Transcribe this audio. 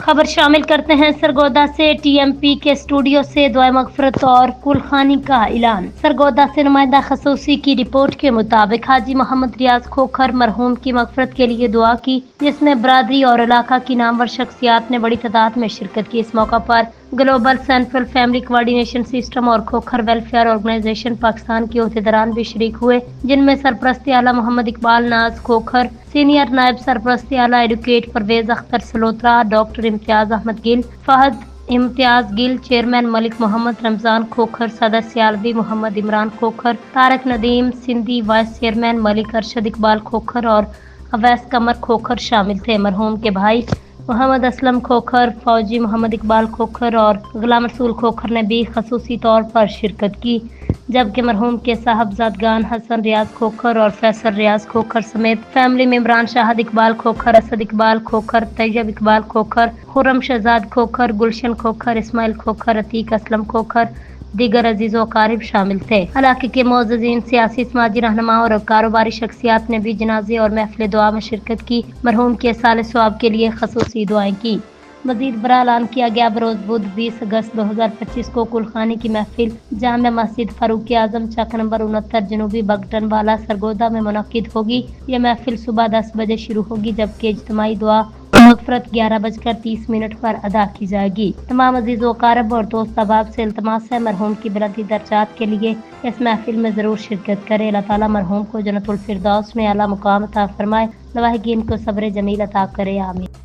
खबर शामिल करते हैं सरगोदा से। टीएमपी के स्टूडियो से दुआ मगफरत और कुलखानी का ऐलान। सरगोदा से नुमाइंदा खसूसी की रिपोर्ट के मुताबिक हाजी मोहम्मद रियाज खोखर मरहूम की मगफरत के लिए दुआ की, जिसमें बरादरी और इलाका की नामवर शख्सियात ने बड़ी तादाद में शिरकत की। इस मौका पर global central family coordination system और खोखर वेलफेयर ऑर्गेनाइजेशन पाकिस्तान के अहदेदारान भी शरीक हुए, जिनमें सरपरस्ती आला मोहम्मद इकबाल नाज खोखर, सीनियर नायब सरपरस्ती आला advocate Parvez Akhtar Salotra, doctor Imtiaz Ahmed Gill, Fahad Imtiaz Gill, chairman Malik Mohammad Ramzan Khokhar, सदस्य आलवी मोहम्मद इमरान खोखर, तारक नदीम सिंधी, वाइस चेयरमैन मलिक अरशद इकबाल खोखर और अवैस कमर खोखर शामिल थे। मरहूम के भाई मोहम्मद असलम खोखर, फौजी मोहम्मद इकबाल खोखर और गुलाम रसूल खोखर ने भी खसूसी तौर पर शिरकत की, जबकि मरहूम के साहबजादगान हसन रियाज खोखर और फैसल रियाज खोखर समेत फैमिली मेंबरान शाहद इकबाल खोखर, असद इकबाल खोखर, तैयब इकबाल खोखर, खुर्रम शहजाद खोखर, गुलशन खोखर, इस्माइल खोखर, अतीक असलम खोखर, दीगर अजीज़ व अकारिब शामिल थे। इलाके के मोअज़्ज़िज़ीन, सियासी समाजी रहनुमा और कारोबारी शख्सियात ने भी जनाजे और महफिल दुआ में शिरकत की। मरहूम के साले सवाब के लिए खसूसी दुआएं की। मजीद बड़ा ऐलान किया गया। बरोज बुध 20 अगस्त 2025 को कुलखानी की महफिल जामिया मस्जिद फारूक आजम चक नंबर 69 जनूबी बगटन वाला सरगोदा में मुनक्किद होगी। ये महफिल सुबह 10 बजे शुरू होगी, जबकि इज्तिमाई दुआ मगफरत 11:30 पर अदा की जाएगी। तमाम अजीज़ व अकारब और दोस्त अहबाब से इल्तमास है, मरहूम की बुलंदी दर्जात के लिए इस महफिल में ज़रूर शिरकत करें। अल्लाह ताला मरहूम को जन्नतुल फिरदौस में आला मुकाम अता फरमाए, लवाहिकीन को सब्र जमील अता करे। आमीन।